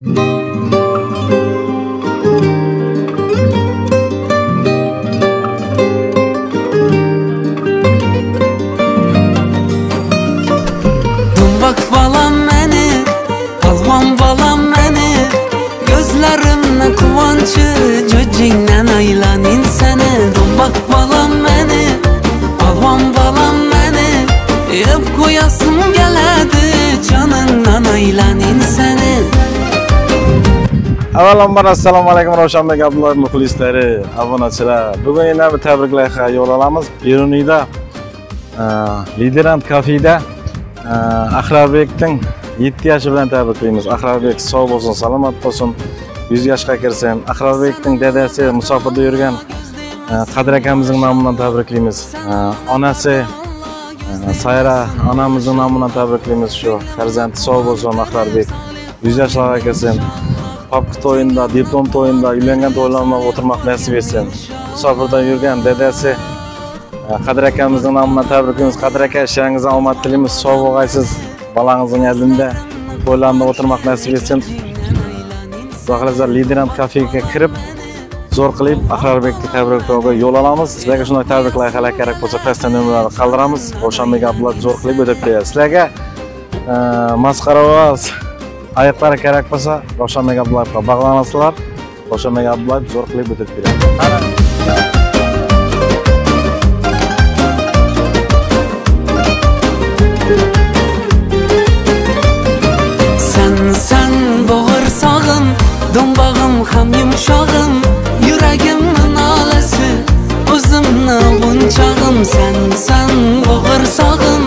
Dumbak balam meni, palvon balam meni, gözlerimle kuvonchi jo'jingdan aylanin seni. Dumbak balam meni, palvon balam meni, yeb qo'yasim keladi joningdan aylanin seni. Avvalambor assalomu alaykum Ravshanbek Abdullayev muxlislari, obunachilar. Bugun yana bir tabriklarga yo'l olamiz. Beruniyda Liderant kafeda Aqrarbekning 7 yoshi bilan tabriklaymiz. Aqrarbek sog' bo'lsin, salomat bo'lsin, 100 yoshga kirsin. Aqrarbekning dadasi musofirda yurgan Qadr akamizning nomidan tabriklaymiz. Onasi Sayra onamizning nomidan tabriklaymiz. Shu farzandi sog' bo'lsin Aqrarbek, 100 yoshlarga kirsin. Papka to'yinda, diplom to'yinda, uylangan to'ylarga o'tirmoq nasib etsin. Musofirda yurgan dadasi Qadr akamizning nomidan tabriklaymiz. Qadr aka, ishlaringizga omad tilaymiz. Sog' bo'lg'aysiz. Balangizning oldida to'ylarda o'tirmoq nasib etsin. Xohlasizlar Liderant kafega kirib, zo'r qilib Aqrarbekni tabriklashga yo'l olamiz. Sizlarga shunday tabriklar kerak bo'lsa, pastdan nomerlarni qoldiramiz. Ravshanbek Abdullayev zo'r qilib o'tib beradi. Sizlarga masxara ovoz oyoqlari kerak bo'lsa, Ravshanbek Abdullayevga bog'lanasizlar. Ravshanbek Abdullayev zo'r qilib o'tib beradi. Sen bo'g'irsog'im, do'mbag'im ham yumshog'im, yuragimning nolasi, o'zimni g'unchog'im. Sen bo'g'irsog'im,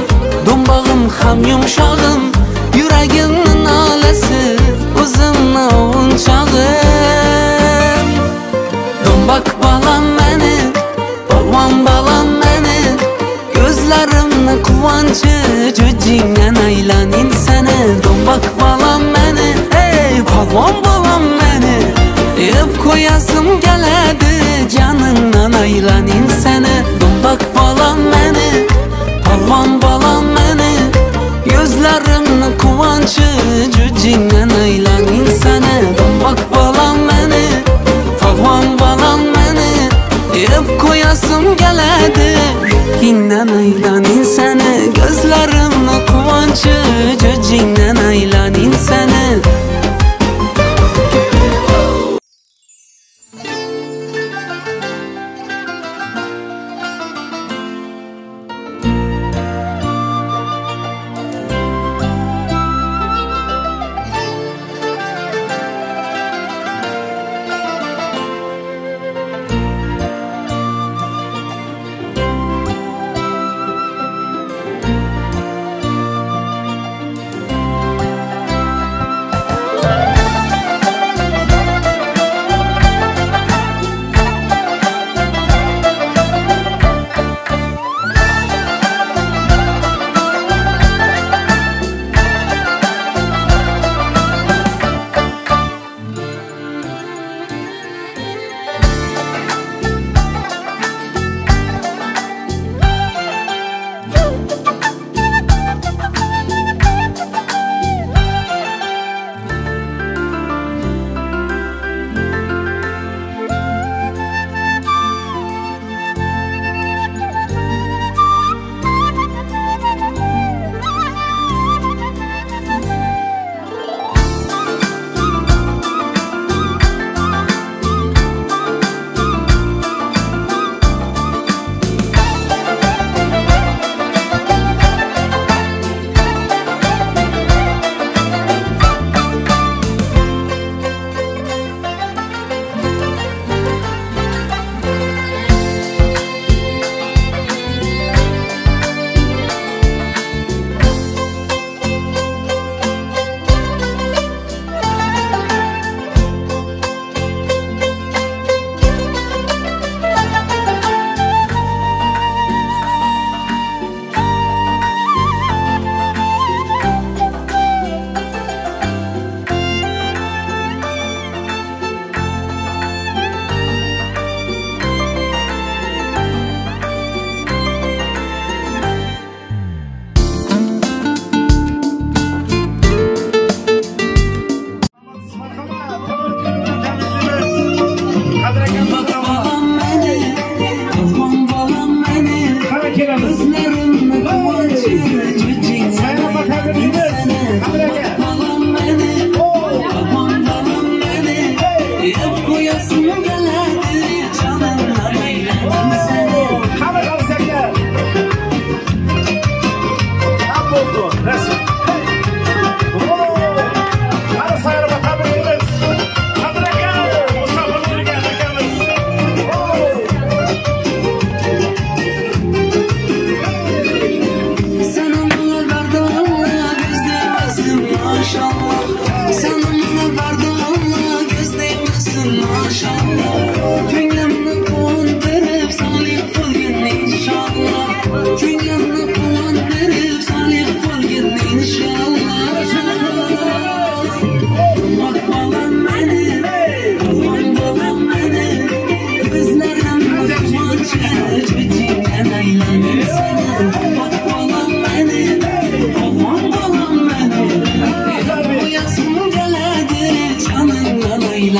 do'mbag'im ham yumshog'im, yuragimning nolasi, o'zimni g'unchog'im. Do'mbak balam meni, polvon balam meni, gözlerimni quvonchi jo'jingdan aylanin seni. Do'mbak balam meni, ey polvon balam meni, yeb qo'yasim keladi joningdan aylanin seni. Do'mbak balam meni, polvon balam meni, gözlerimni quvonchi jo'jingdan aylanin seni. Do'mbak balam meni, polvon balam meni, yeb qo'yasim keladi joningdan aylanin seni. Gözlerimni quvonchi jo'jingdan aylanin seni.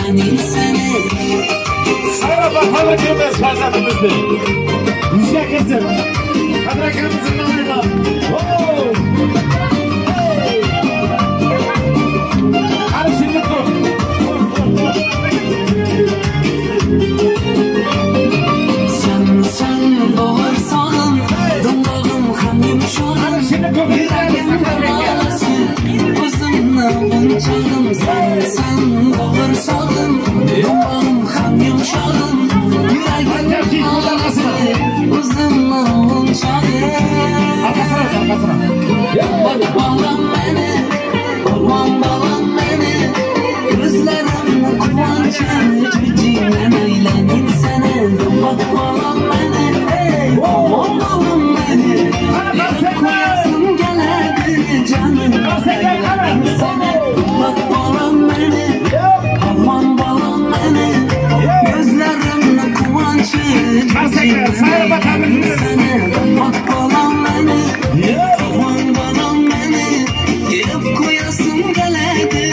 aylanayım seni. Sana bakalım kimden farzatımızdı. Yüzge kızım. Kadrakamızın namına. Hadi şimdi dur. Sen bağırsağım, dımağım ham yumuşağım. Yüreğim karalası, uzunla bunçağım. Sen bağırsağım, dımağım ham yumuşağım. Yüreğim karalası, uzunla bunçağım. Bak balam beni, aman balam beni. Gözlerim kıvancı, cücüğünden aylanayım seni. Bak balam beni, ey aman balam beni. Koyasım geledi canım, aylanayım seni. Bak balam beni, aman balam beni. Gözlerim kıvancı, cücüğünden aylanayım seni. Bak balam beni, aman balam beni. Yep koyasım geledi,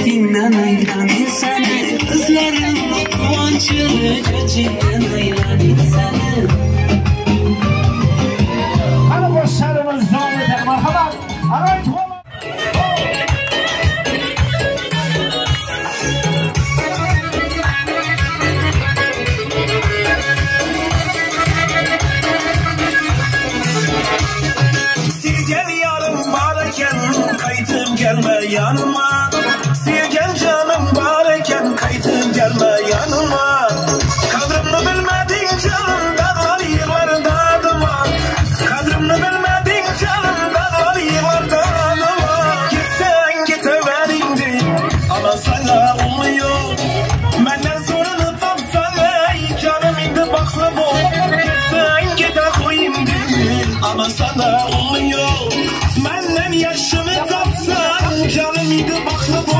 dinlen aylanayım seni. Gözlerim kıvancı, cücüğünden aylanayım seni. Hadi boşlarımız devam edelim. Marhaba. Arayın. Gel yarım bareken kaytım gelme yanıma. Gel canım bareken kaytım gelme yanıma. Kadrımını bilmedin canım dağlar yığlar dadıma. Kadrımını bilmedin canım dağlar yığlar dadıma. Gitsen gitever indi ama sana olmuyor. Benden sorunu tapsan ey canım indi baklı bu. Gitsen gite koy indi ama sana olmuyor. Benden yaşımı tapsan canım indi baklı bu.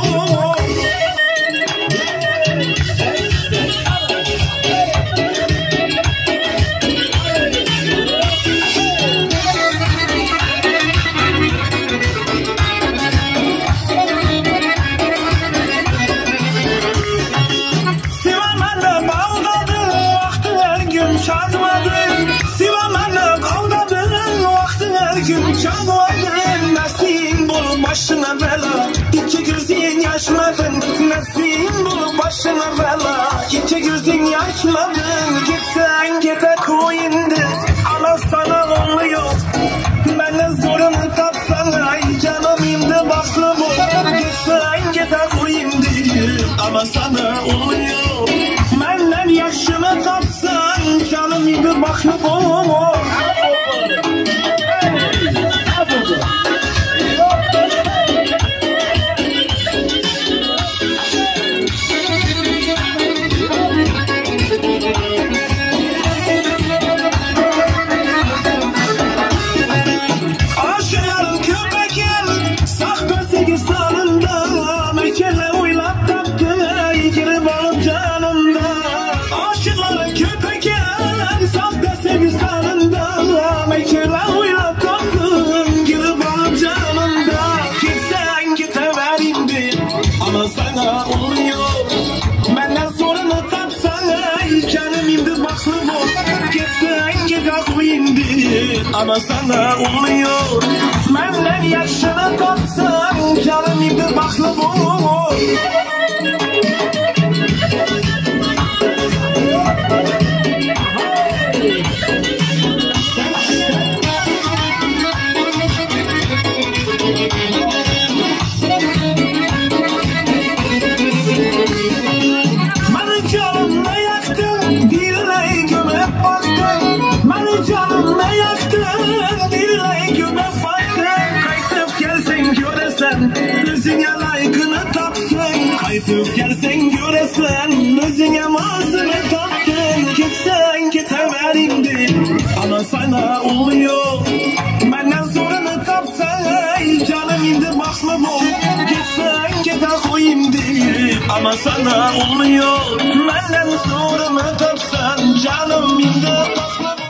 Başına bela, iki gözün yaşmadın. Nesin bulup başına bela, iki gözün yaşmadın. Gitsen gite koyundu ama sana olmuyor. Benden zorunu tapsan ay canım indi baklı bu. Gitsen gite koyundu ama sana olmuyor. Benden yaşımı tapsan canım indi baklı bu. Sana oluyor. Benden sorunu tapsan ay canım indi baklı bu. Gitsen gide koyindi ama sana oluyor. Benden yaşını tapsan canım indi baklı bu. Kaytıp gelsen göresen özüne mazını taktın. Gitsen gitever indi ama sana olmuyor. Benden sorunu tapsan ay canım indi baklı bu. Gitsen gite koy indi ama sana olmuyor. Benden sorunu tapsan canım indi baklı bu.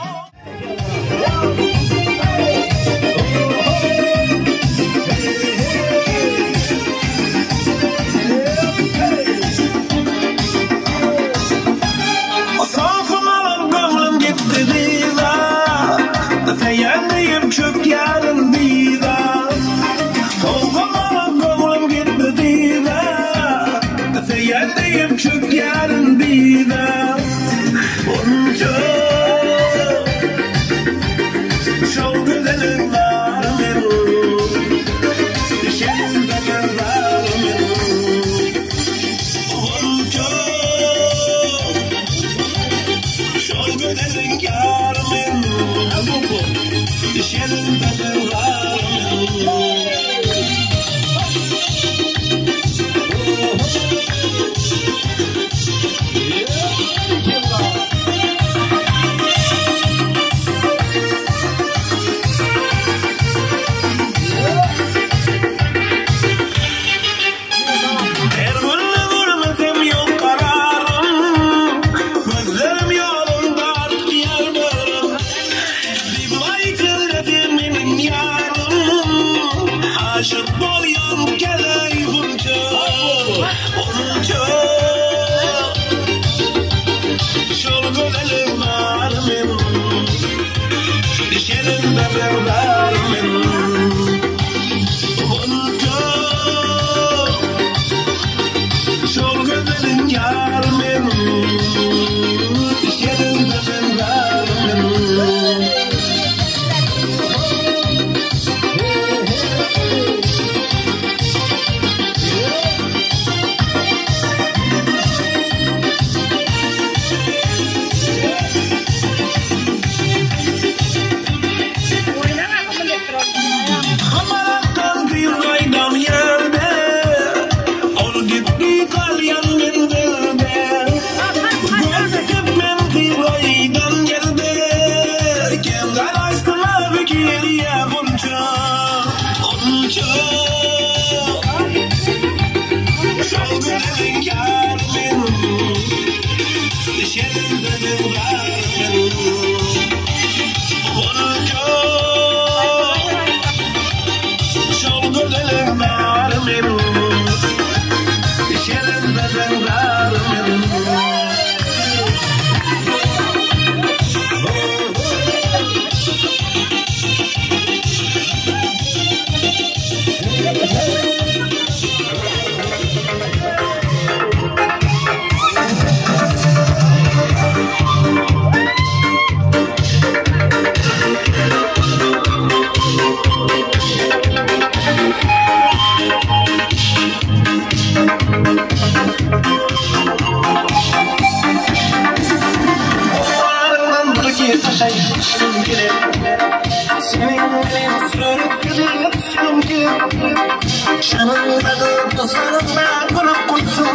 Canımdadı dostlarımla kurup koysun.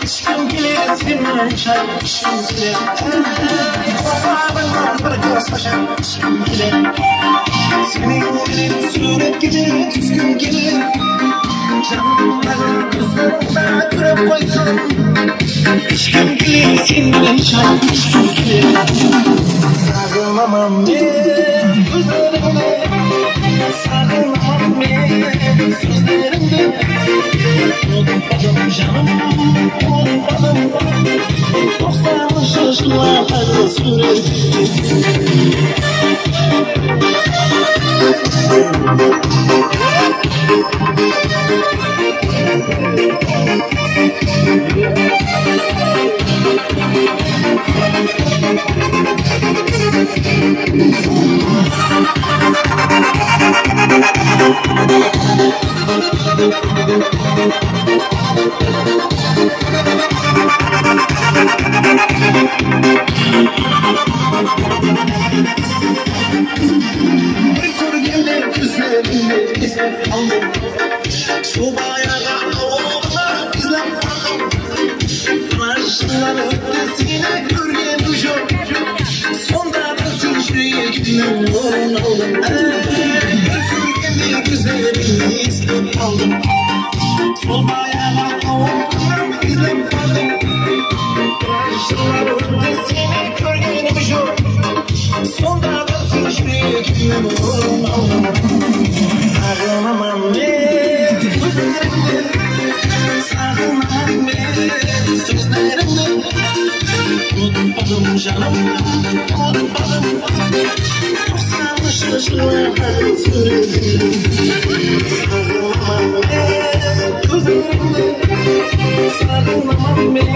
Aşkım gelir seninle çay içim gelir. Babamın bir göz başım aşkım gelir. Senin gelir suret gelir düzgün gelir. Canımdadı dostlarımla kurup koysun. Aşkım gelir seninle çay içim gelir. Sağlamam ben gözlerimde. Sağlamam ben sözlerimde. Unutmadım canım, unutmadım. 90'lı yaşlarda sürekli. Bir korugemde gözlerinde izlep aldım. Sobayaga avluda izlep aldım. Karşılar ötesine görgen ucum. Sonda da sürüşüye gitmem zorun aldım. Bir korugemde gözlerinde izlep aldım. Sobayaga avluda izlep aldım. Karşılar ötesine görgen ucum. Sonda da sürüşüye gitmem zorun aldım. Sağlamam ben gözlerimde. Sağlamam ben sözlerimde. Unutmadım canım, unutmadım. 90'lı yaşlarda sürekli. Sağlamam ben gözlerimde. Sağlamam ben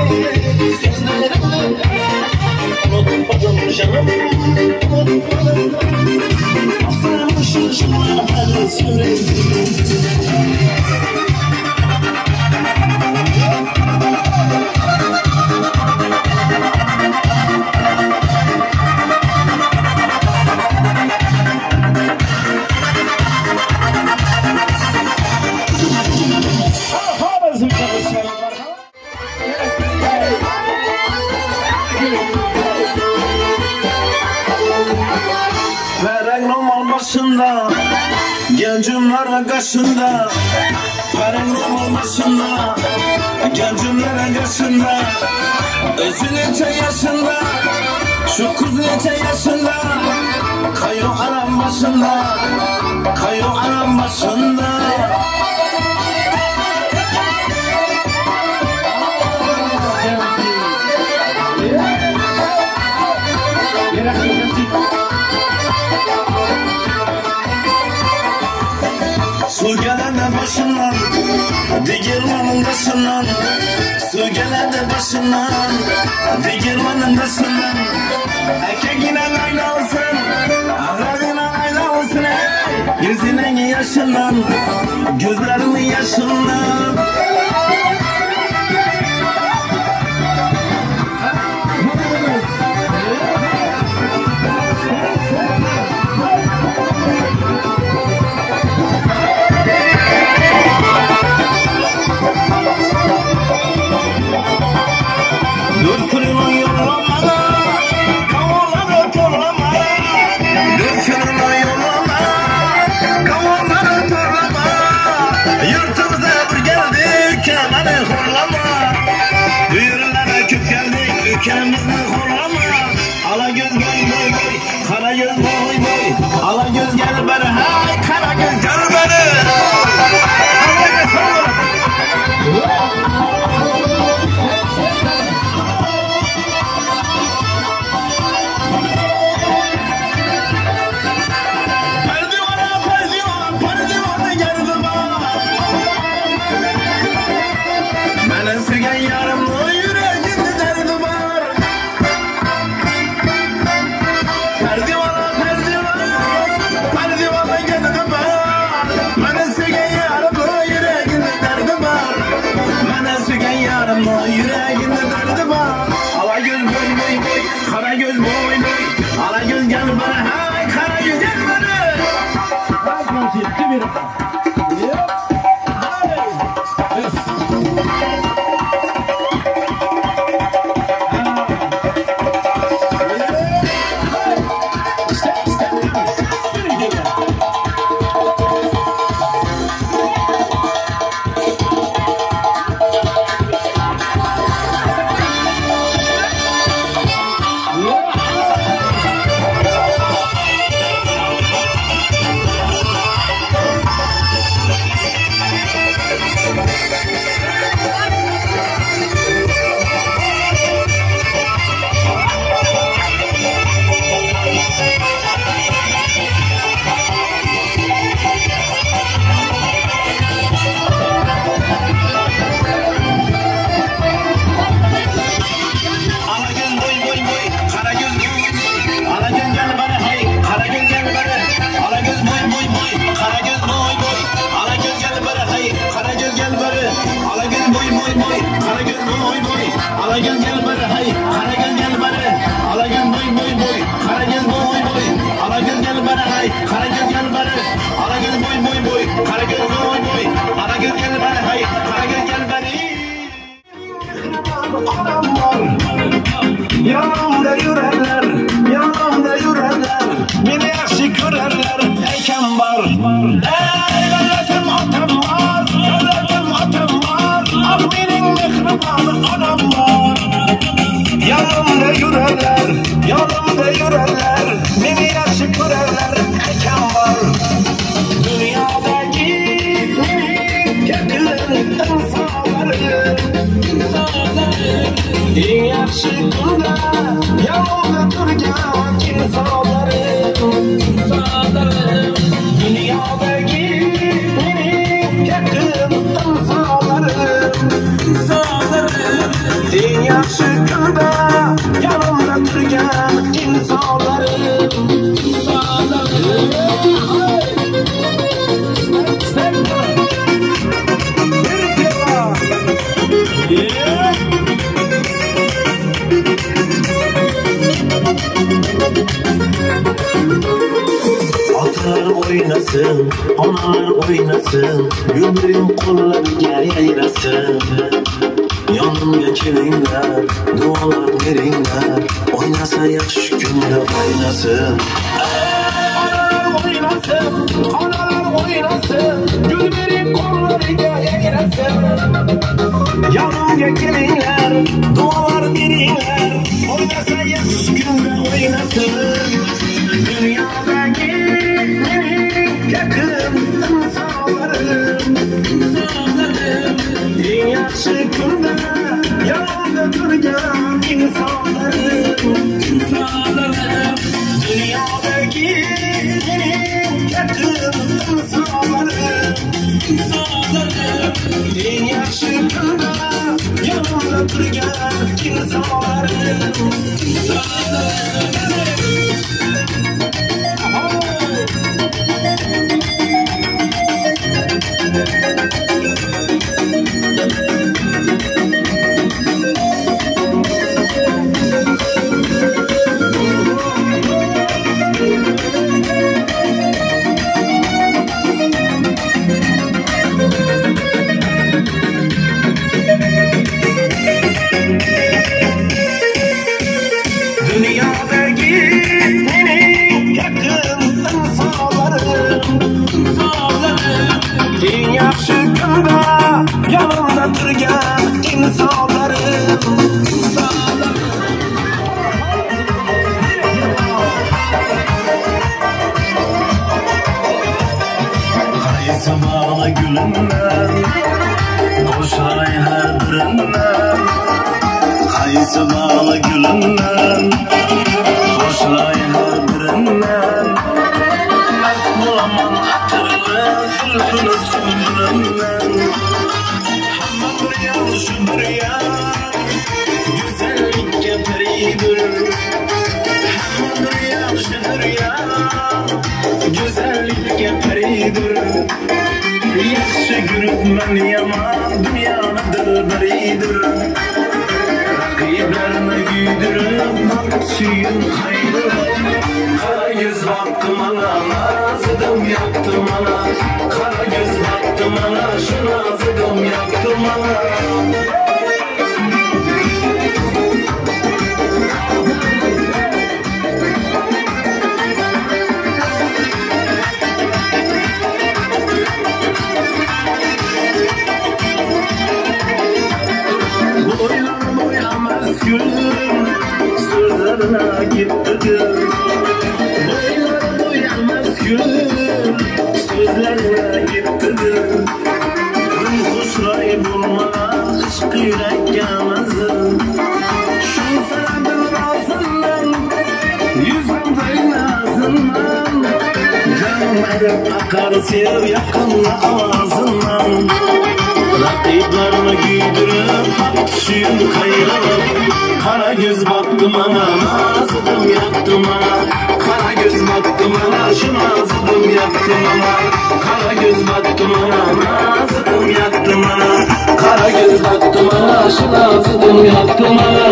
sözlerimde. Unutmadım canım, unutmadım. 90'lı yaşlarda sürekli. Vereng roman başında, gencimlerin kaşında. Vereng roman başında, gencimlerin kaşında. Özü neçe yaşında, şu kız neçe yaşında. Kayo anam başında, kayo anam başında. Su gelende başından, digirmanın başından. Su gelende başından, digirmanın başından. Erkekine ayna olsun, ağzına ayna olsun. Yüzüne yaşından, gözlerinin yaşından. Dürkülünü yollama, kavalları torlama. Dürkülünü yollama, kavalları torlama. Yurtumuza bir geldik, kemanı horlama. Büyürlere küp geldik, ülkemizni horlama. Ala göz boy boy boy, kara göz boy boy. Ala göz gel beri, hay kara göz gel beri. Ala göz boy. Yüreğimde derdi var. Ala göz boy boy boy, kara göz boy boy. Ala göz gel bana, hay kara göz gel bana. boy boy, Karagöz boy boy, Alagöz gel bana hay, Karagöz gel bana, Alagöz boy boy boy, Karagöz boy boy, Alagöz gel bana hay, Karagöz gel bana, Alagöz boy boy boy, Karagöz boy boy, Alagöz gel bana hay, Karagöz gel bana. Yanımda yürürler, yanımda yürürler, beni yaxshi ko'rarlar, ekan var. Davlatim otam var, davlatim otam var, ah mening mehribon onam var. Yanımda yürürler, yanımda yürürler, beni yaxshi ko'rarlar, ekan var. Dünyadaki mening yaqin insonlarim, eng yaxshi kunda yanımda turgan insonlarim. Dünyadaki mening yaqin insonlarim, eng yaxshi kunda yanımda turgan insonlarim. Atalar oynasın, analar oynasın, güllerin kollarına yayrasın. Yanımga kelinglar, duolar beringlar, oynasa yaxshi kunda oynasın. Analar oynasın, analar oynasın, güllerin kollarına yayrasın. Yanımga kelinglar, duolar beringlar, oynasa yaxshi kunda oynasın. Dünyadaki mening yaqin insonlarim, eng yaxshi kunda yanımda turgan insonlarim. Dünyadaki mening yaqin insonlarim, eng yaxshi kunda yanımda turgan insonlarim. Dünyadaki mening yaqin insonlarim, eng yaxshi kunda yanımda turgan insonlarim. Qaysi bog'li gulimdan qo'shay har birimdan, qaysi bog'li gulimdan qo'shay har birimdan, mast bo'laman atirli zulfini sumrimdan. Hamma bir yaxshi durya, go'zallikka paridur. Hamma bir yaxshi durya, go'zallikka paridur. Yaxshi ko'ribman yomon dunyoni dilbaridur. Raqiblarni kuydirib baxtishim haydir. Qara yuz vaqti mana nazidim yoqdi mana, qara yuz vaqti mana shu nazidim yoqdi mana. Sözlerine gittidir, boylar boyamas gül, sözlerine gittidir. Ruhuşray bulmaz, aşk yürekka mazın, şu sanadır razından, yüzümde nazından. Canım edip akar sev yakınla avazından. Raqiblarni kuydirib baxtishim qayralib, qara göz baktım ana, nazidim yoqdi mana, qara göz baktı bana, şu nazıdım yaktı bana. Kara göz baktı bana, nazıdım yaktı bana. Kara göz baktı bana, şu nazıdım yaktı bana.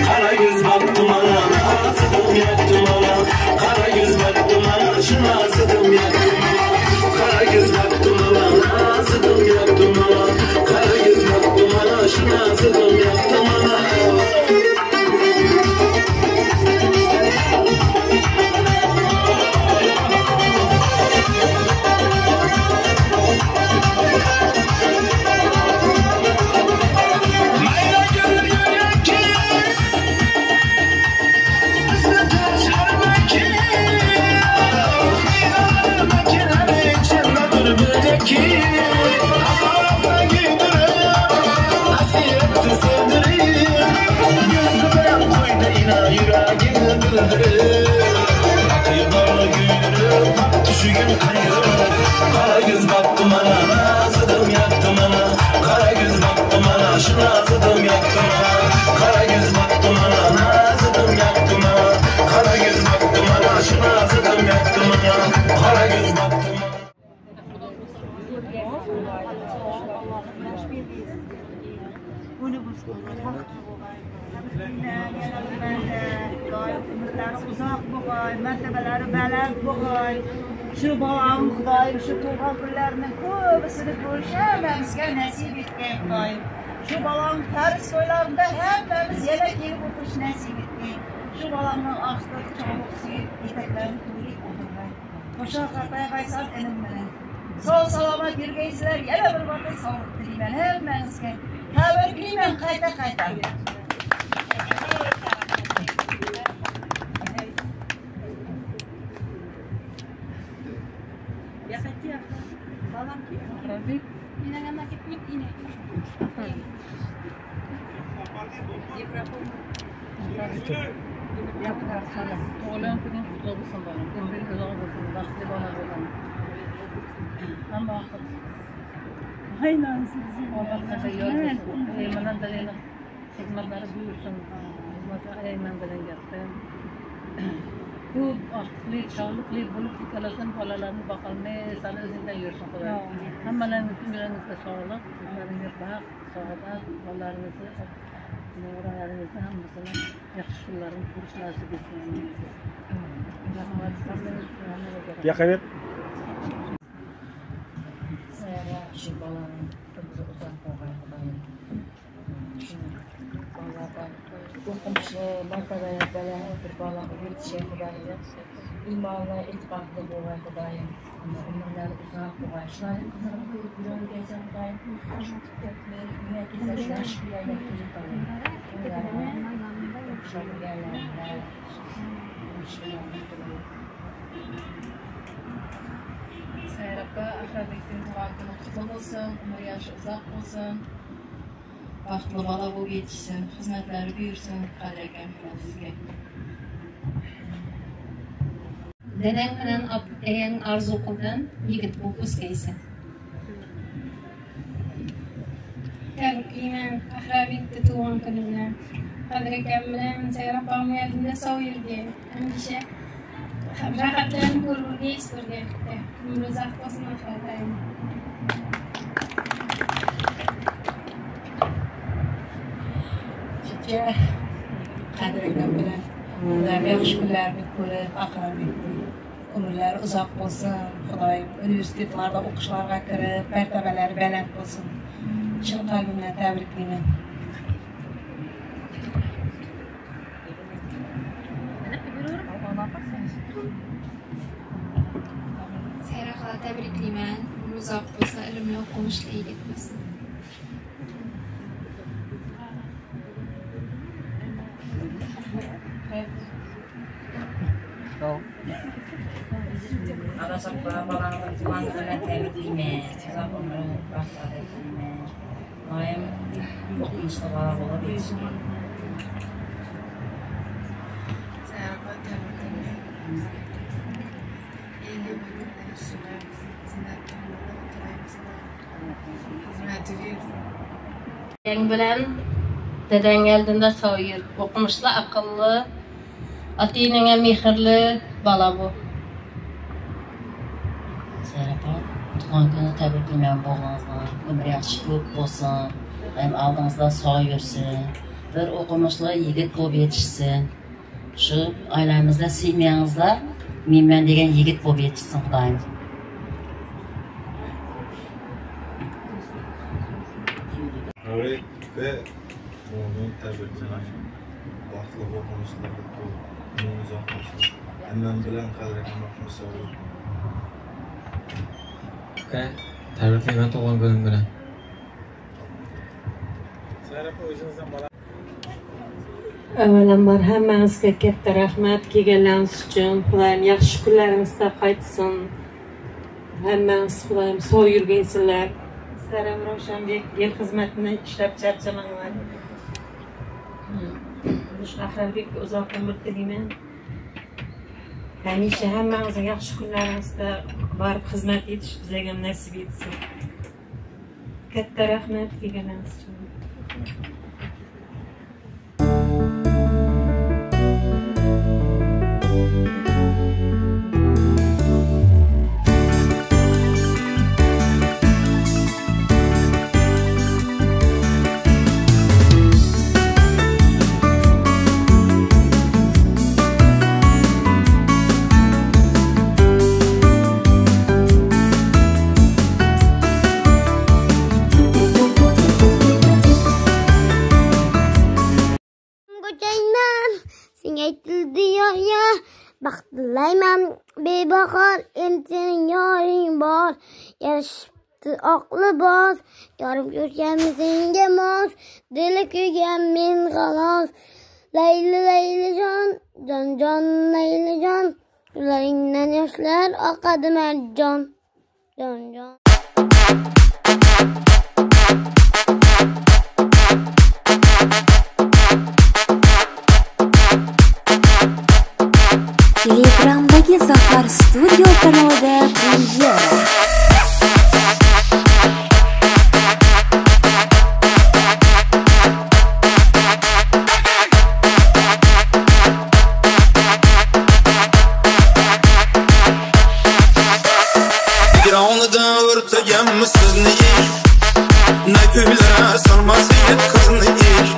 Kara göz baktı bana, nazıdım yaktı bana. Kara göz baktı bana, şu nazıdım yaktı bana. Kara göz baktı bana, nazıdım yaktı bana. Kara göz baktı bana, şu nazıdım yaktı bana. Kara göz baktı bana, nazıdım yaktı bana. Kara göz baktı bana, şu nazıdım yaktı bana. Kara göz baktı bana, nazıdım yaktı bana. Kara göz baktı bana, şu nazıdım yaktı bana. Kara göz baktı bana. Uzak bo'lg'ay, martabalari baland bo'lg'ay. Shu bolam Xudoyim shu tug'ilgan kunlarning ko'pisini ko'rish hammamizga nasib etgay Xudoyim. Shu bolam tarish to'ylarida hammamiz yana kelib o'tirish nasib etgay. Shu bolamning og'zida cho'liq suyib etaklarini to'yib o'tirgay. Qo'sha qataysan enim bilan. Sog' salomat yurgaysizlar. Yana bir marta sog'lik tilayman hammangizga. Tabriklayman qayta. Aynen sizi. Allah'a emanet olun. Hizmetleri buyursun. Hizmetleri aynen bilen yaptım. Bu akıllı, sağlıklı bulup yıkalasın, balalarını bakalım, sana özünden yürüsün kadar. Hammalarınızın yüreğinizde sağlık, yüreğinizde bak, sağlık, balalarınızı, oralarınızı hammasını yaxşı kulların kuruş nasip etsin. Yakayır. Şu balanın kızı uzak boğayım. Komşu, martabaya belen bir bala yetişe Xudayım. İmanla itibaklı boğay Xudayım. Ömürler uzak boğay. Şunların kızını koyup yürüyor gezem Xudayım. Yine keser şuna şükürler yaptırır Xudayım. Şarkı yerlerinde. Seyrap'a akrabeklerin tuvakını kutlu olsun. Ömür yaşı uzak olsun. Baxtlı bala bo'lib yetishsin, xizmatlari buyursin, qadrakam bilan sizga. Dadang bilan opang orzu qildim, yigit bo'lib o'sgaysan. Tabriklayman Ahrabekni tug'ilgan kuni bilan. Qadrakam bilan Sayrab opam yerdimda sog' yurgay. Hamisha rohatlarni ko'rib o'rgaysiz birga. Umri uzoq bo'lsin Ahrabek. Qadrakam bilan ular yaxshi kunlarni ko'rib, Ahrabekni umrlari uzoq bo'lsin. Xudoyim universitetlarda o'qishlarga kirib, martabalari baland bo'lsin. Chin qalbimdan tabriklayman. Sayra xola tabriklayman. uzak olsa, elimle okumuşla iyi gitmesin. Adasam balanın tuğanlarına tebrikliyim. Sizden onları rastlar edeyim. Naim okumuşla var olabilir. Serapa tebrikliyim. İyi günler. Deden bilen deden geldiğinde soyur. Okumuşlu, akıllı, atinine mihirli bala bu. Serapa, tuğan günü tebrikliyim boğazdan. Ömür yaxşı köp bolsun. Hem aldığınızda soyursun. Bir okumuşlu yigit bolup yetişsin. Şu ailemizde sevmeyenizde Mimlen degen yigit bolup yetişsin Xudayım. Öyle ve onun tebrikler. Baxtlı okumuşlar bu bunu uzatmışlar. Hemen bilen kadar bakmışsa olur. Okay. Tebriklayman tug'ilgan kuning bilan. Serapa o'zingizdan bala. Avvalambor hammangizga katta rahmat kelganlaringiz uchun. Xudoyim yaxshi kunlaringizda qaytsin. Hammangiz Xudoyim sog' yurgaysizlar. Sizlar ham Ravshanbek el xizmatini ishlab charchamanglar. Aqrabekka uzoq umr tilayman. Hamisha hammangizga yaxshi kunlaringizda borib xizmat etish bizga ham nasib etsin. Katta rahmat kelganingiz uchun. Baxtlayman bebahor sening yoring bor yarashibdi oqli boz yorim ko'rganmi senga mos dili kuygan men xalos layli laylijon jon jon laylijon ko'zlaringdan yoshlar oqadi marjon jon jon Telegram'dagi Zafar Studio kanalida premyera. Yağlıdan örtegen sizni iş Ne köylere sarması yet kızını iş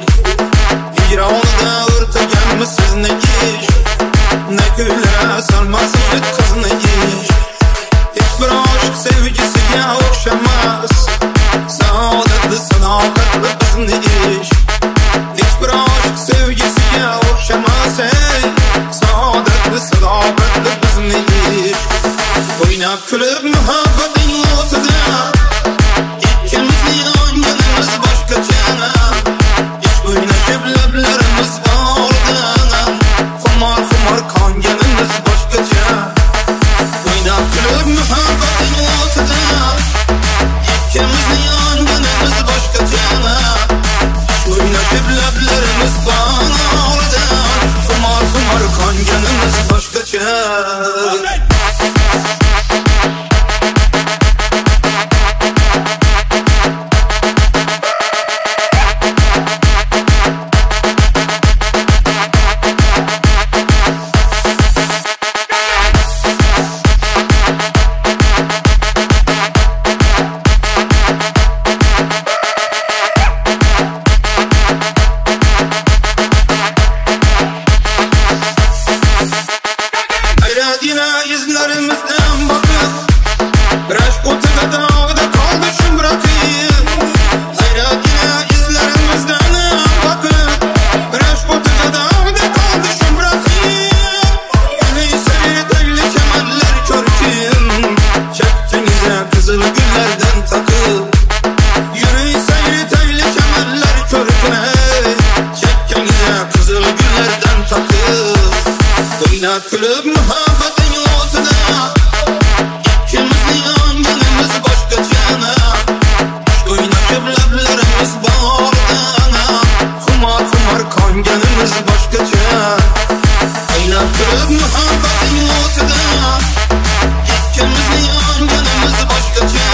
Yağlıdan örtegen sizni iş Ne köylere sarması yet kızını iş Hiçbir aşk sevgisiga okşamaz Saadetli sadakatli bizni iş Hiçbir aşk sevgisiga okşamaz Saadetli sadakatli bizni iş Oynab kulib muhabbating o'tida ikkimizning o'yinimiz boshqacha Ish o'ynashib lablarimiz orda Xumor xumor qonganimiz boshqacha Oynab kulib muhabbating o'tida ikkimizning o'yinimiz boshqacha Ish o'ynashib lablarimiz orda Xumor xumor qonganimiz boshqacha izlerimizden bakıp Aşk otada dağda kaldı şımratıyım Hayrat yine izlerimizden bakıp Aşk otada dağda kaldı şımratıyım Yine seyir daylı kemerler körküm Çektiğinize kızıl güller muhabbating o'tida ikkimizning yonganimiz boshqacha o'ynashib lablarimiz borida xumor qonganimiz boshqacha aylab turib muhabbating o'tida ikkimizning yonganimiz boshqacha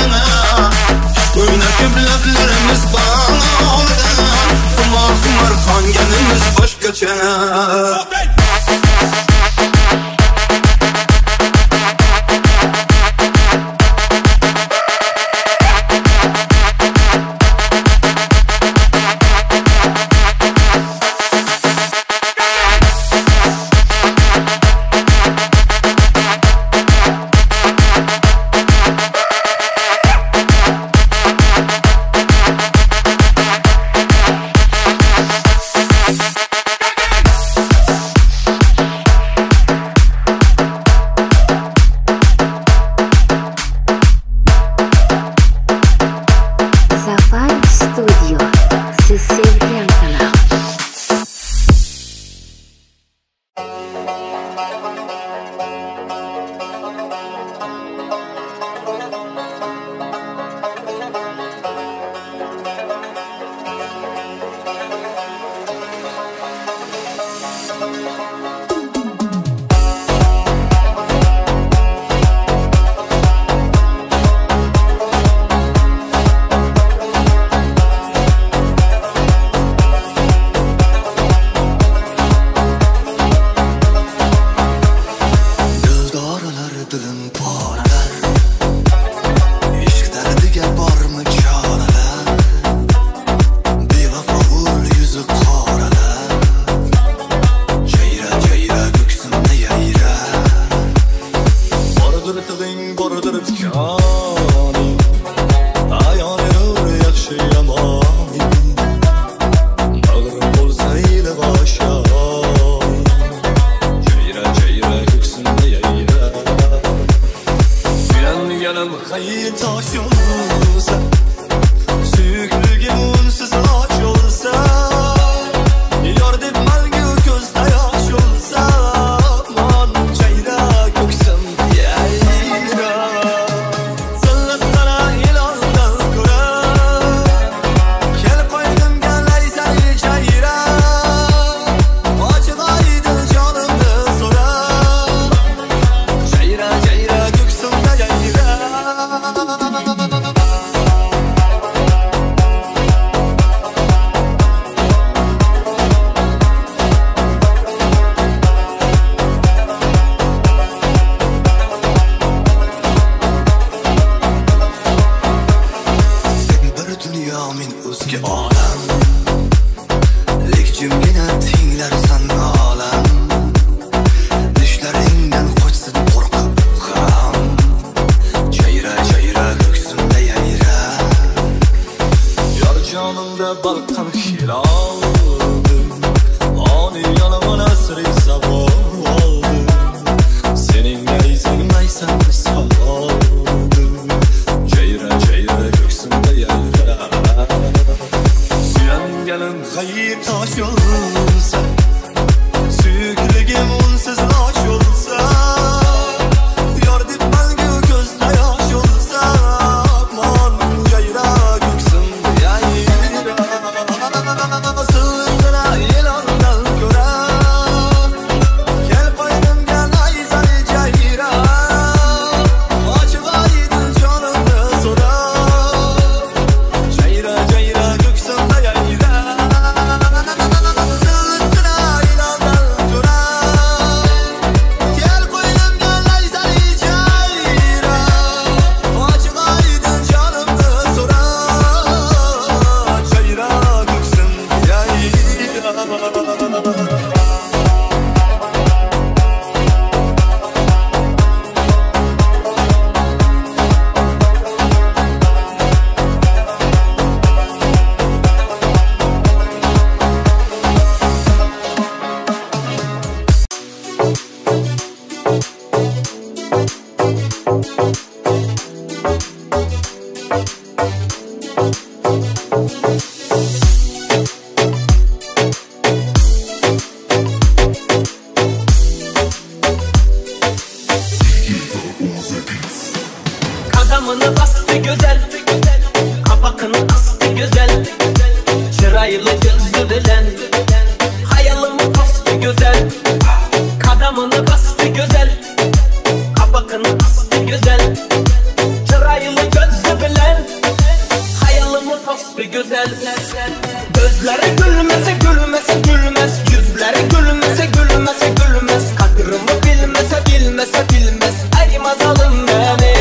o'ynashib lablarimiz borida xumor qonganimiz boshqacha Kadamını bastı güzel, kapakını astı güzel, çıraylı gözlü bilen, hayalımı bastı güzel. Kadamını bastı güzel, kapakını astı güzel, çıraylı gözlü bilen, hayalımı bastı güzel. Gözleri gülmese gülmese gülmez, yüzleri gülmese gülmese gülmez, kadrımı bilmese bilmese bilmez, aymaz alın beni.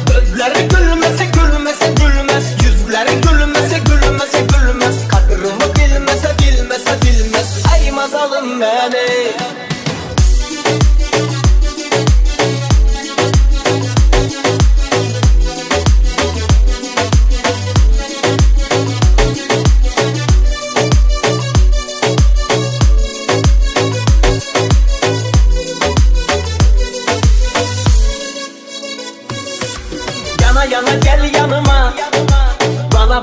Gözleri gülmese gülmese gülmez, yüzleri gülmese gülmese gülmez, kadrımı bilmese bilmese bilmez, aymaz alın beni. Yana gel yanıma,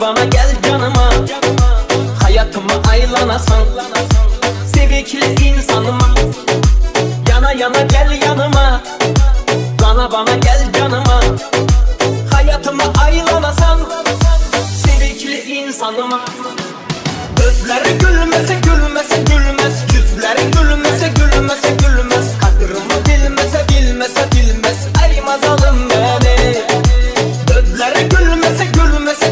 bana gel canıma, hayatıma aylanasan, sevikli insanıma. Yana gel yanıma, bana gel canıma, hayatıma aylanasan, sevikli insanıma. Gözleri gülmese gülmese gülmez, yüzleri gülmese gülmese gülmez, kadrımı bilmese bilmese bilmez, aymaz alın beni. Gözleri gülmese gülmese